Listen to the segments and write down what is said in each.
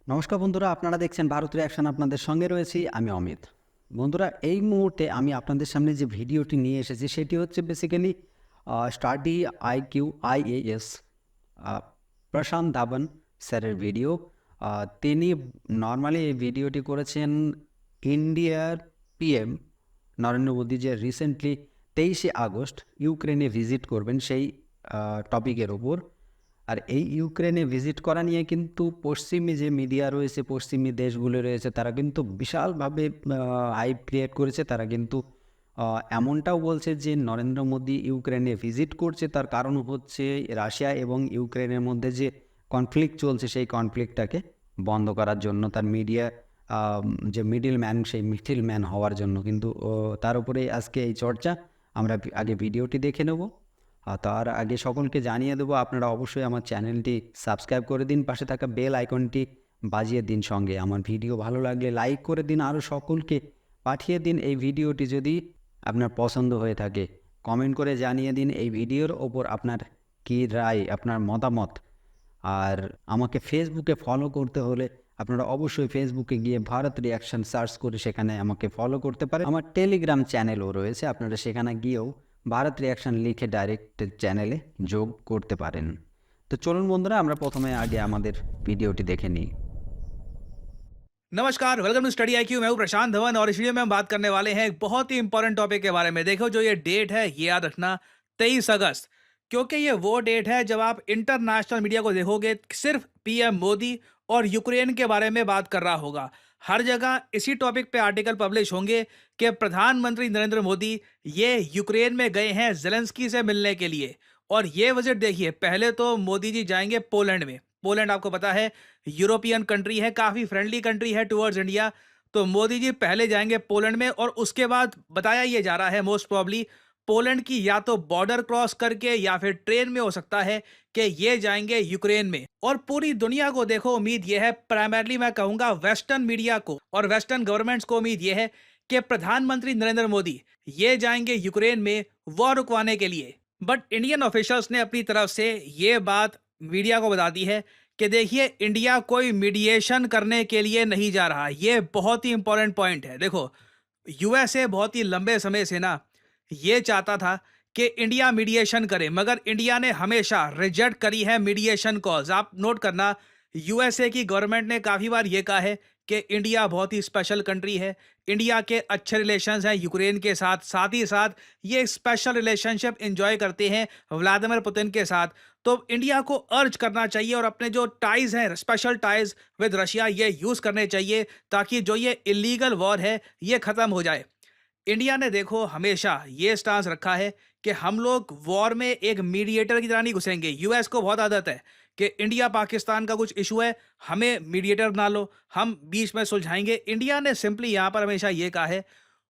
নমস্কার বন্ধুরা, আপনারা দেখছেন ভারত রিঅ্যাকশন। আপনাদের সঙ্গে রয়েছি আমি অমিত। বন্ধুরা, এই মুহূর্তে আমি আপনাদের সামনে যে ভিডিওটি নিয়ে এসেছি সেটি হচ্ছে বেসিক্যালি স্টাডি আইকিউ আইএএস প্রশান্ত ধাবন স্যারের ভিডিও। তিনি নর্মালি এই ভিডিওটি করেছেন ইন্ডিয়ার পিএম নরেন্দ্র মোদী যে রিসেন্টলি 23শে আগস্ট ইউক্রেনে ভিজিট করবেন সেই টপিকের ওপর। আর এই ইউক্রেনে ভিজিট করা নিয়ে কিন্তু পশ্চিমী যে মিডিয়া রয়েছে, পশ্চিমী দেশগুলো রয়েছে, তারা কিন্তু বিশালভাবে হাইপ ক্রিয়েট করেছে। তারা কিন্তু এমনটাও বলছে যে নরেন্দ্র মোদী ইউক্রেনে ভিজিট করছে তার কারণ হচ্ছে রাশিয়া এবং ইউক্রেনের মধ্যে যে কনফ্লিক্ট চলছে সেই কনফ্লিক্টটাকে বন্ধ করার জন্য, তার মিডিয়া যে মিডিল ম্যান সেই মিডিল ম্যান হওয়ার জন্য। কিন্তু তার উপরে আজকে এই চর্চা। আমরা আগে ভিডিওটি দেখে নেব। তার আগে সকলকে জানিয়ে দেবো, আপনারা অবশ্যই আমার চ্যানেলটি সাবস্ক্রাইব করে দিন, পাশে থাকা বেল আইকনটি বাজিয়ে দিন, সঙ্গে আমার ভিডিও ভালো লাগলে লাইক করে দিন, আরও সকলকে পাঠিয়ে দিন এই ভিডিওটি যদি আপনার পছন্দ হয়ে থাকে। কমেন্ট করে জানিয়ে দিন এই ভিডিওর ওপর আপনার কী রায়, আপনার মতামত। আর আমাকে ফেসবুকে ফলো করতে হলে আপনারা অবশ্যই ফেসবুকে গিয়ে ভারত রিঅ্যাকশন সার্চ করে সেখানে আমাকে ফলো করতে পারেন। আমার টেলিগ্রাম চ্যানেলও রয়েছে, আপনারা সেখানে গিয়েও ভারত রিঅ্যাকশন লিখে ডাইরেক্ট চ্যানেলে যোগ করতে পারেন। তো চলুন বন্ধুরা, আমরা প্রথমে আগে আমাদের ভিডিওটি দেখে নিই। नमस्कार, वेलकम टू स्टडी आईक्यू। मैं हूं प्रशांत धवन और इस वीडियो में हम बात करने वाले हैं एक बहुत ही इंपॉर्टेंट टॉपिक के बारे में। देखो, जो ये डेट है ये याद रखना, 23 अगस्त, क्योंकि ये वो डेट है जब आप इंटरनेशनल मीडिया को देखोगे सिर्फ पीएम मोदी और यूक्रेन के बारे में बात कर रहा होगा। हर जगह इसी टॉपिक पे आर्टिकल पब्लिश होंगे कि प्रधानमंत्री नरेंद्र मोदी ये यूक्रेन में गए हैं जेलेंस्की से मिलने के लिए। और ये विजिट देखिए, पहले तो मोदी जी जाएंगे पोलैंड में। पोलैंड आपको पता है यूरोपियन कंट्री है, काफ़ी फ्रेंडली कंट्री है टुवर्ड्स इंडिया। तो मोदी जी पहले जाएंगे पोलैंड में और उसके बाद बताया ये जा रहा है मोस्ट प्रॉब्ली पोलैंड की या तो बॉर्डर क्रॉस करके या फिर ट्रेन में हो सकता है कि ये जाएंगे यूक्रेन में। और पूरी दुनिया को देखो, उम्मीद ये है, प्राइमरली मैं कहूँगा वेस्टर्न मीडिया को और वेस्टर्न गवर्नमेंट्स को उम्मीद ये है कि प्रधानमंत्री नरेंद्र मोदी ये जाएंगे यूक्रेन में वॉर रुकवाने के लिए। बट इंडियन ऑफिशियल्स ने अपनी तरफ से ये बात मीडिया को बता दी है कि देखिए, इंडिया कोई मीडिएशन करने के लिए नहीं जा रहा। ये बहुत ही इंपॉर्टेंट पॉइंट है। देखो, यूएसए बहुत ही लंबे समय से ना ये चाहता था कि इंडिया मीडिएशन करे, मगर इंडिया ने हमेशा रिजेक्ट करी है मीडिएशन कॉल्स। आप नोट करना, यूएसए की गवर्नमेंट ने काफ़ी बार ये कहा है कि इंडिया बहुत ही स्पेशल कंट्री है, इंडिया के अच्छे रिलेशंस हैं यूक्रेन के साथ, साथ ही साथ ये स्पेशल रिलेशनशिप एंजॉय करते हैं व्लादिमीर पुतिन के साथ। तो इंडिया को अर्ज करना चाहिए और अपने जो टाइज हैं, स्पेशल टाइज विद रशिया, ये यूज़ करने चाहिए ताकि जो ये इलीगल वॉर है ये ख़त्म हो जाए। इंडिया ने देखो हमेशा ये स्टांस रखा है कि हम लोग वॉर में एक मीडिएटर की तरह नहीं घुसेंगे। यूएस को बहुत आदत है कि इंडिया पाकिस्तान का कुछ इशू है, हमें मीडिएटर बना लो, हम बीच में सुलझाएंगे। इंडिया ने सिंपली यहाँ पर हमेशा ये कहा है,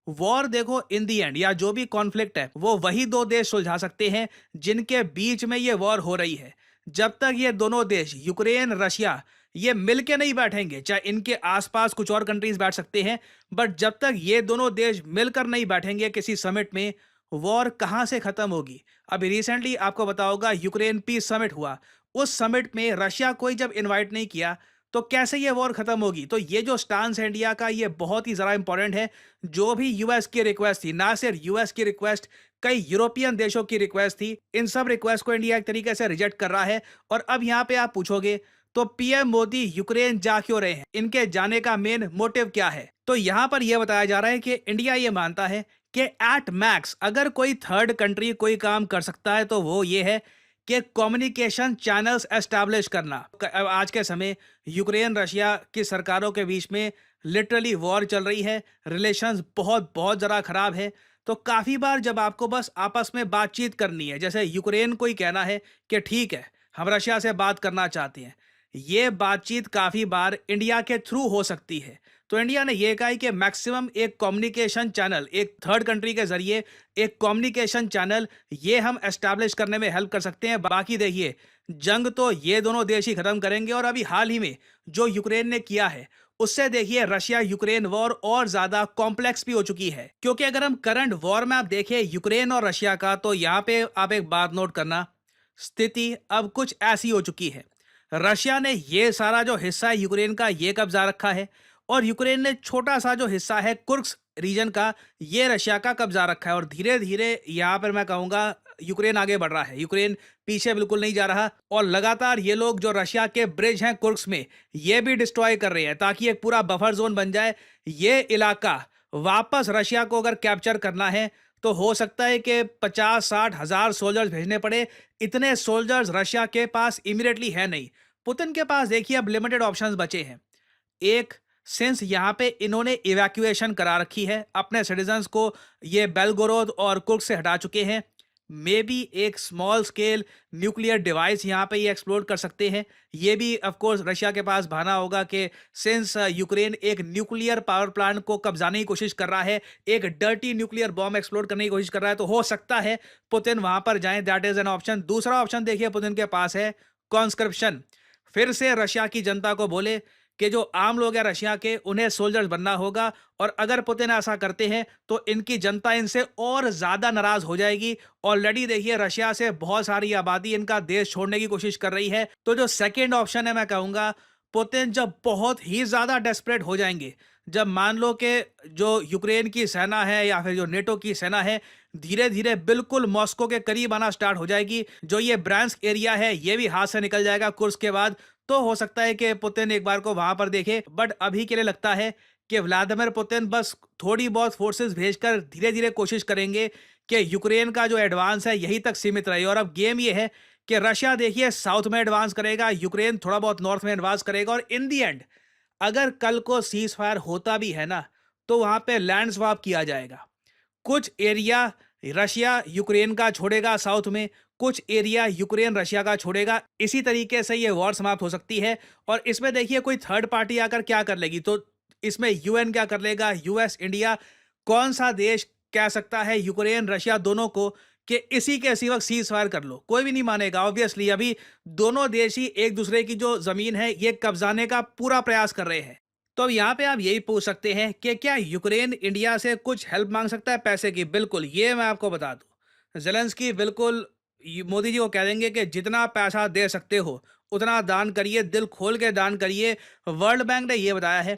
वॉर देखो इन दी एंड या जो भी कॉन्फ्लिक्ट है वो वही दो देश सुलझा सकते हैं जिनके बीच में ये वॉर हो रही है। जब तक ये दोनों देश यूक्रेन रशिया ये मिलके नहीं बैठेंगे, चाहे इनके आसपास कुछ और कंट्रीज बैठ सकते हैं, बट जब तक ये दोनों देश मिलकर नहीं बैठेंगे किसी समिट में, वॉर कहाँ से खत्म होगी। अभी रिसेंटली आपको पता होगा यूक्रेन पीस समिट हुआ, उस समिट में रशिया कोई जब इन्वाइट नहीं किया तो कैसे ये वॉर खत्म होगी। तो ये जो स्टांस है इंडिया का, ये बहुत ही ज़रा इंपॉर्टेंट है। जो भी यूएस की रिक्वेस्ट थी, ना सिर्फ यूएस की रिक्वेस्ट, कई यूरोपियन देशों की रिक्वेस्ट थी, इन सब रिक्वेस्ट को इंडिया एक तरीके से रिजेक्ट कर रहा है। और अब यहाँ पे आप पूछोगे तो पीएम मोदी यूक्रेन जा क्यों रहे हैं, इनके जाने का मेन मोटिव क्या है। तो यहाँ पर यह बताया जा रहा है कि इंडिया ये मानता है कि एट मैक्स अगर कोई थर्ड कंट्री कोई काम कर सकता है तो वो ये है कि कम्युनिकेशन चैनल्स एस्टैब्लिश करना। आज के समय यूक्रेन रशिया की सरकारों के बीच में लिटरली वॉर चल रही है, रिलेशंस बहुत बहुत ज़रा ख़राब है। तो काफ़ी बार जब आपको बस आपस में बातचीत करनी है, जैसे यूक्रेन को ही कहना है कि ठीक है हम रशिया से बात करना चाहते हैं, ये बातचीत काफ़ी बार इंडिया के थ्रू हो सकती है। तो इंडिया ने यह कहा है कि मैक्सिमम एक कम्युनिकेशन चैनल, एक थर्ड कंट्री के जरिए एक कम्युनिकेशन चैनल ये हम एस्टैब्लिश करने में हेल्प कर सकते हैं। बाकी देखिए, जंग तो ये दोनों देश ही खत्म करेंगे। और अभी हाल ही में जो यूक्रेन ने किया है उससे देखिए रशिया यूक्रेन वॉर और ज्यादा कॉम्प्लेक्स भी हो चुकी है। क्योंकि अगर हम करंट वॉर में आप देखें यूक्रेन और रशिया का, तो यहाँ पे आप एक बात नोट करना, स्थिति अब कुछ ऐसी हो चुकी है। रशिया ने ये सारा जो हिस्सा है यूक्रेन का ये कब्जा रखा है और यूक्रेन ने छोटा सा जो हिस्सा है कुर्स्क रीजन का ये रशिया का कब्जा रखा है और धीरे धीरे यहाँ पर मैं कहूँगा यूक्रेन आगे बढ़ रहा है। यूक्रेन पीछे बिल्कुल नहीं जा रहा और लगातार ये लोग जो रशिया के ब्रिज हैं कुर्स्क में ये भी डिस्ट्रॉय कर रहे हैं ताकि एक पूरा बफर जोन बन जाए। ये इलाका वापस रशिया को अगर कैप्चर करना है तो हो सकता है कि 50-60 हज़ार सोल्जर्स भेजने पड़े। इतने सोल्जर्स रशिया के पास इमीडिएटली है नहीं। पुतिन के पास देखिए अब लिमिटेड ऑप्शंस बचे हैं। एक, सिंस यहाँ पे इन्होंने इवैक्यूएशन करा रखी है अपने सिटीजन्स को, ये बेलगोरोद और कुर्स्क से हटा चुके हैं। मे बी एक स्मॉल स्केल न्यूक्लियर डिवाइस यहाँ पे ये एक्सप्लोर कर सकते हैं। ये भी ऑफ कोर्स रशिया के पास बहाना होगा कि सिंस यूक्रेन एक न्यूक्लियर पावर प्लांट को कब्जाने की कोशिश कर रहा है, एक डर्टी न्यूक्लियर बॉम्ब एक्सप्लोर करने की कोशिश कर रहा है, तो हो सकता है पुतिन वहां पर जाएं। That is an option. दूसरा ऑप्शन देखिए पुतिन के पास है कॉन्स्क्रिप्शन। फिर से रशिया की जनता को बोले कि जो आम लोग हैं रशिया के उन्हें सोल्जर्स बनना होगा और अगर पुतिन ऐसा करते हैं तो इनकी जनता इनसे और ज्यादा नाराज हो जाएगी। ऑलरेडी देखिए रशिया से बहुत सारी आबादी इनका देश छोड़ने की कोशिश कर रही है। तो जो सेकेंड ऑप्शन है मैं कहूंगा पुतिन जब बहुत ही ज्यादा डेस्परेट हो जाएंगे, जब मान लो कि जो यूक्रेन की सेना है या फिर जो नेटो की सेना है धीरे धीरे बिल्कुल मॉस्को के करीब आना स्टार्ट हो जाएगी, जो ये ब्रांस्क एरिया है ये भी हाथ से निकल जाएगा कुर्स्क के बाद, तो हो सकता है कि पुतिन एक बार को वहां पर देखे। बट अभी के लिए लगता है कि व्लादिमीर पुतिन बस थोड़ी बहुत फोर्सेस भेजकर धीरे धीरे कोशिश करेंगे कि यूक्रेन का जो एडवांस है यहीं तक सीमित रहे। और अब गेम ये है कि रशिया देखिए साउथ में एडवांस करेगा, यूक्रेन थोड़ा बहुत नॉर्थ में एडवांस करेगा और इन दी एंड अगर कल को सीज फायर होता भी है ना तो वहां पे लैंड स्वैप किया जाएगा। कुछ एरिया रशिया यूक्रेन का छोड़ेगा साउथ में, कुछ एरिया यूक्रेन रशिया का छोड़ेगा। इसी तरीके से ये वॉर समाप्त हो सकती है। और इसमें देखिए कोई थर्ड पार्टी आकर क्या कर लेगी, तो इसमें यूएन क्या कर लेगा, यूएस, इंडिया, कौन सा देश कह सकता है यूक्रेन रशिया दोनों को कि इसी के इसी वक्त सीज फायर कर लो? कोई भी नहीं मानेगा। ऑब्वियसली अभी दोनों देश ही एक दूसरे की जो जमीन है ये कब्जाने का पूरा प्रयास कर रहे हैं। तो अब यहाँ पे आप यही पूछ सकते हैं कि क्या यूक्रेन इंडिया से कुछ हेल्प मांग सकता है पैसे की? बिल्कुल, ये मैं आपको बता दूं, जेलेंस्की बिल्कुल मोदी जी को कह देंगे कि जितना पैसा दे सकते हो उतना दान करिए, दिल खोल के दान करिए। वर्ल्ड बैंक ने ये बताया है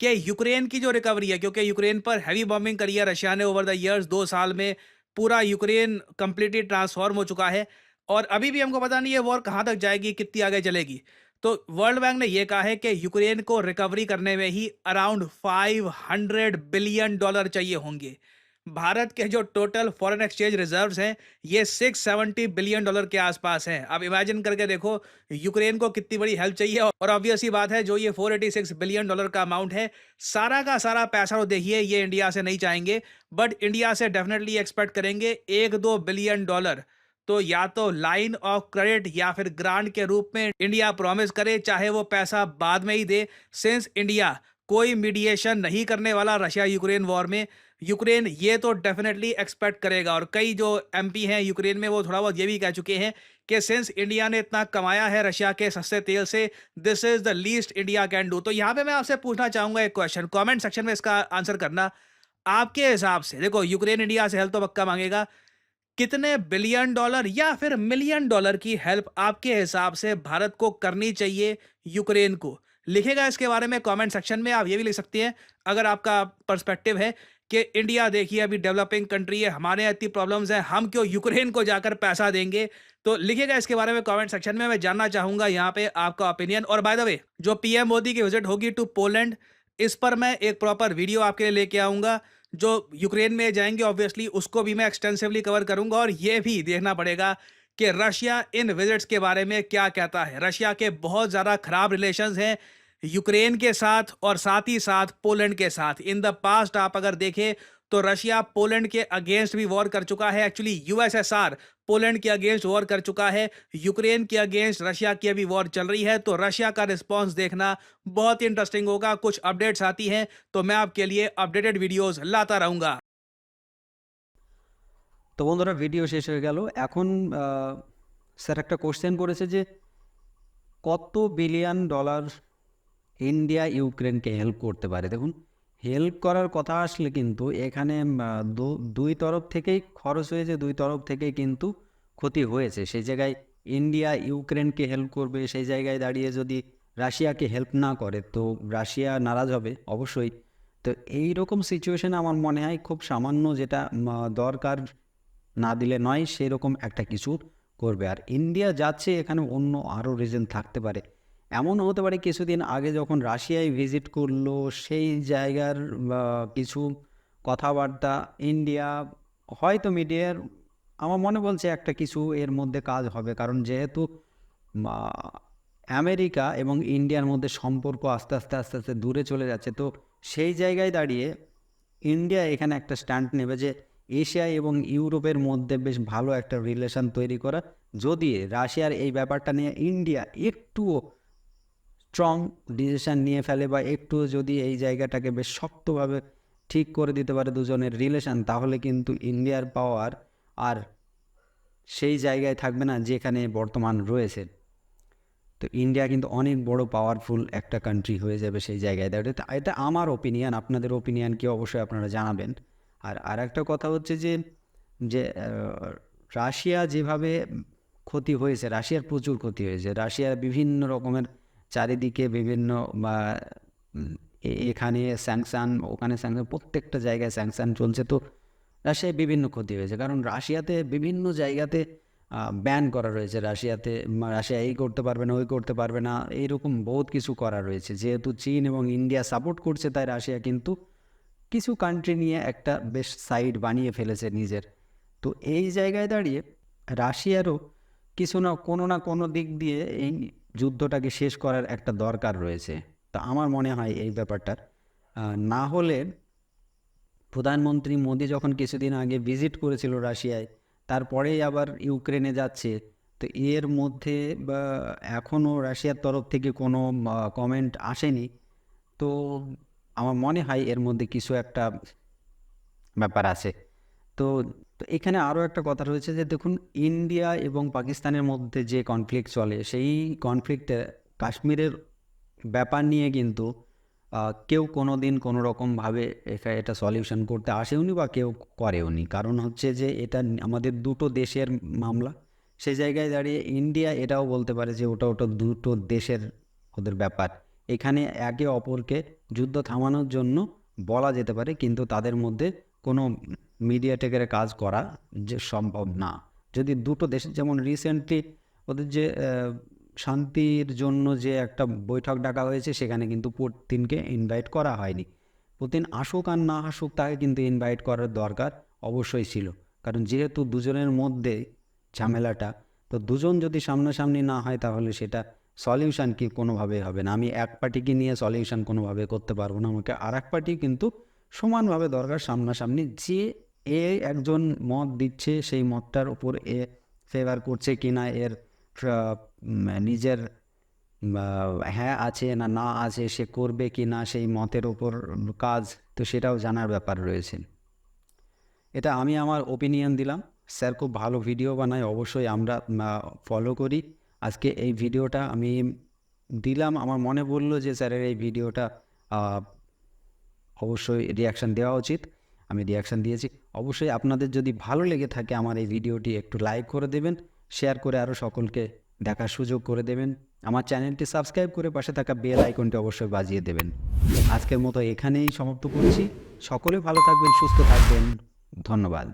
कि यूक्रेन की जो रिकवरी है, क्योंकि यूक्रेन पर हैवी बॉम्बिंग करी है रशिया ने ओवर द ईयर्स, 2 साल में पूरा यूक्रेन कंप्लीटली ट्रांसफॉर्म हो चुका है और अभी भी हमको पता नहीं है वॉर कहाँ तक जाएगी, कितनी आगे चलेगी। तो वर्ल्ड बैंक ने यह कहा है कि यूक्रेन को रिकवरी करने में ही अराउंड $500 बिलियन चाहिए होंगे। भारत के जो टोटल फॉरेन एक्सचेंज रिजर्व्स हैं ये $670 बिलियन के आसपास हैं। अब इमेजिन करके देखो यूक्रेन को कितनी बड़ी हेल्प चाहिए। और ऑब्वियस ही बात है जो ये $486 बिलियन का अमाउंट है सारा का सारा पैसा तो देखिए ये इंडिया से नहीं चाहेंगे, बट इंडिया से डेफिनेटली एक्सपेक्ट करेंगे $1-2 बिलियन। तो या तो लाइन ऑफ क्रेडिट या फिर ग्रांट के रूप में इंडिया प्रॉमिस करे, चाहे वो पैसा बाद में ही दे। सिंस इंडिया कोई मीडिएशन नहीं करने वाला रशिया यूक्रेन वॉर में, यूक्रेन ये तो डेफिनेटली एक्सपेक्ट करेगा। और कई जो एमपी हैं यूक्रेन में वो थोड़ा बहुत ये भी कह चुके हैं कि सिंस इंडिया ने इतना कमाया है रशिया के सस्ते तेल से, this is the least India can do. तो यहाँ पे मैं आपसे पूछना चाहूंगा एक क्वेश्चन, कमेंट सेक्शन में इसका आंसर करना। आपके हिसाब से देखो यूक्रेन इंडिया से हेल्प तो पक्का मांगेगा, कितने $बिलियन या फिर $मिलियन की हेल्प आपके हिसाब से भारत को करनी चाहिए यूक्रेन को? लिखेगा इसके बारे में कमेंट सेक्शन में। आप ये भी लिख सकते हैं अगर आपका पर्सपेक्टिव है कि इंडिया देखिए अभी डेवलपिंग कंट्री है, हमारे यहाँ इतनी प्रॉब्लम्स हैं, हम क्यों यूक्रेन को जाकर पैसा देंगे? तो लिखेगा इसके बारे में कमेंट सेक्शन में। मैं जानना चाहूंगा यहाँ पे आपका ओपिनियन। और बाय द वे जो पीएम मोदी की विजिट होगी टू पोलैंड, इस पर मैं एक प्रॉपर वीडियो आपके लिए लेके आऊंगा। जो यूक्रेन में जाएंगे ऑब्वियसली उसको भी मैं एक्सटेंसिवली कवर करूंगा और ये भी देखना पड़ेगा कि रशिया इन विजिट्स के बारे में क्या कहता है। रशिया के बहुत ज़्यादा खराब रिलेशंस हैं यूक्रेन के साथ और साथ ही साथ पोलैंड के साथ। इन द पास्ट आप अगर देखें तो रशिया पोलैंड के अगेंस्ट भी वॉर कर चुका है। एक्चुअली यूएसएसआर पोलैंड के अगेंस्ट वॉर कर चुका है। यूक्रेन के अगेंस्ट रशिया की अभी वॉर चल रही है, तो रशिया का रिस्पांस देखना बहुत ही इंटरेस्टिंग होगा। कुछ अपडेट्स आती हैं तो मैं आपके लिए अपडेटेड वीडियोस लाता रहूंगा। তো বন্ধুরা ভিডিও শেষ হয়ে গেল। এখন স্যার একটা কোশ্চেন করেছে যে কত $বিলিয়ন ইন্ডিয়া ইউক্রেনকে হেল্প করতে পারে। দেখুন হেল্প করার কথা আসলে কিন্তু এখানে দুই তরফ থেকেই খরচ হয়েছে, দুই তরফ থেকেই কিন্তু ক্ষতি হয়েছে। সেই জায়গায় ইন্ডিয়া ইউক্রেনকে হেল্প করবে, সেই জায়গায় দাঁড়িয়ে যদি রাশিয়াকে হেল্প না করে তো রাশিয়া নারাজ হবে অবশ্যই। তো এই রকম সিচুয়েশনে আমার মনে হয় খুব সামান্য যেটা দরকার না দিলে নয় সেরকম একটা কিছু করবে। আর ইন্ডিয়া যাচ্ছে এখানে অন্য আরও রিজন থাকতে পারে। এমন হতে পারে কিছুদিন আগে যখন রাশিয়ায় ভিজিট করলো সেই জায়গার কিছু কথাবার্তা ইন্ডিয়া হয়তো মিডিয়ার আমার মনে বলছে একটা কিছু এর মধ্যে কাজ হবে, কারণ যেহেতু আমেরিকা এবং ইন্ডিয়ার মধ্যে সম্পর্ক আস্তে আস্তে আস্তে আস্তে দূরে চলে যাচ্ছে। তো সেই জায়গায় দাঁড়িয়ে ইন্ডিয়া এখানে একটা স্ট্যান্ড নেবে যে এশিয়া এবং ইউরোপের মধ্যে বেশ ভালো একটা রিলেশন তৈরি করা। যদি রাশিয়ার এই ব্যাপারটা নিয়ে ইন্ডিয়া একটুও স্ট্রং ডিসিশন নিয়ে ফেলে বা একটু যদি এই জায়গাটাকে বেশ শক্তভাবে ঠিক করে দিতে পারে দুজনের রিলেশন, তাহলে কিন্তু ইন্ডিয়ার পাওয়ার আর সেই জায়গায় থাকবে না যেখানে বর্তমান রয়েছে। তো ইন্ডিয়া কিন্তু অনেক বড় পাওয়ারফুল একটা কান্ট্রি হয়ে যাবে সেই জায়গায় দাঁড়িয়ে। এটা আমার ওপিনিয়ন, আপনাদের ওপিনিয়ন কি অবশ্যই আপনারা জানাবেন। আর একটা কথা হচ্ছে যে যে রাশিয়া যেভাবে ক্ষতি হয়েছে, রাশিয়ার প্রচুর ক্ষতি হয়েছে। রাশিয়ার বিভিন্ন রকমের চারিদিকে বিভিন্ন এখানে স্যাংশন, ওখানে স্যাংশন, প্রত্যেকটা জায়গায় স্যাংশন চলছে। তো রাশিয়ায় বিভিন্ন ক্ষতি হয়েছে, কারণ রাশিয়াতে বিভিন্ন জায়গাতে ব্যান করা রয়েছে। রাশিয়া এই করতে পারবে না, ওই করতে পারবে না, এইরকম বহুত কিছু করা রয়েছে। যেহেতু চীন এবং ইন্ডিয়া সাপোর্ট করছে, তাই রাশিয়া কিন্তু কিছু কান্ট্রি নিয়ে একটা বেশ সাইড বানিয়ে ফেলেছে নিজের। তো এই জায়গায় দাঁড়িয়ে রাশিয়ারও কিছু না কোনো দিক দিয়ে এই যুদ্ধটাকে শেষ করার একটা দরকার রয়েছে। তা আমার মনে হয় এই ব্যাপারটার না হলে প্রধানমন্ত্রী মোদি যখন কিছুদিন আগে ভিজিট করেছিল রাশিয়ায়, তারপরেই আবার ইউক্রেনে যাচ্ছে। তো এর মধ্যে এখনও রাশিয়ার তরফ থেকে কোনো কমেন্ট আসেনি। তো আমার মনে হয় এর মধ্যে কিছু একটা ব্যাপার আছে। তো এখানে আরও একটা কথা রয়েছে যে দেখুন, ইন্ডিয়া এবং পাকিস্তানের মধ্যে যে কনফ্লিক্ট চলে, সেই কনফ্লিক্টে কাশ্মীরের ব্যাপার নিয়ে কিন্তু কেউ কোনো দিন কোনো রকমভাবে এটা সলিউশন করতে আসেওনি বা কেউ করেওনি। কারণ হচ্ছে যে এটা আমাদের দুটো দেশের মামলা। সেই জায়গায় দাঁড়িয়ে ইন্ডিয়া এটাও বলতে পারে যে ওটা দুটো দেশের ওদের ব্যাপার। এখানে একে অপরকে যুদ্ধ থামানোর জন্য বলা যেতে পারে, কিন্তু তাদের মধ্যে কোনো মিডিয়েটারের কাজ করা যে সম্ভব না। যদি দুটো দেশের, যেমন রিসেন্টলি ওদের যে শান্তির জন্য যে একটা বৈঠক ডাকা হয়েছে, সেখানে কিন্তু পুতিনকে ইনভাইট করা হয়নি। পুতিন আসুক আর না আসুক, তাকে কিন্তু ইনভাইট করার দরকার অবশ্যই ছিল। কারণ যেহেতু দুজনের মধ্যে ঝামেলাটা, তো দুজন যদি সামনাসামনি না হয় তাহলে সেটা সলিউশন কি কোনোভাবেই হবে না। আমি এক পার্টিকে নিয়ে সলিউশন কোনোভাবে করতে পারবো না, আমাকে আর এক পার্টি কিন্তু সমানভাবে দরকার সামনাসামনি। যে একজন মত দিচ্ছে সেই মতটার উপর ফেভার করছে কি না, এর নিজের হ্যাঁ আছে না না আছে, সে করবে কি না সেই মতের ওপর কাজ, তো সেটাও জানার ব্যাপার রয়েছে। এটা আমি আমার ওপিনিয়ন দিলাম। স্যার খুব ভালো ভিডিও বানায়, অবশ্যই আমরা ফলো করি। আজকে এই ভিডিওটা আমি দিলাম, আমার মনে বললো যে স্যারের এই ভিডিওটা অবশ্যই রিয়াকশান দেওয়া উচিত, আমি রিয়াকশান দিয়েছি। অবশ্যই আপনাদের যদি ভালো লেগে থাকে আমার এই ভিডিওটি একটু লাইক করে দেবেন, শেয়ার করে আরও সকলকে দেখার সুযোগ করে দেবেন। আমার চ্যানেলটি সাবস্ক্রাইব করে পাশে থাকা বেল আইকনটি অবশ্যই বাজিয়ে দেবেন। আজকের মতো এখানেই সমাপ্ত করছি। সকলে ভালো থাকবেন, সুস্থ থাকবেন, ধন্যবাদ।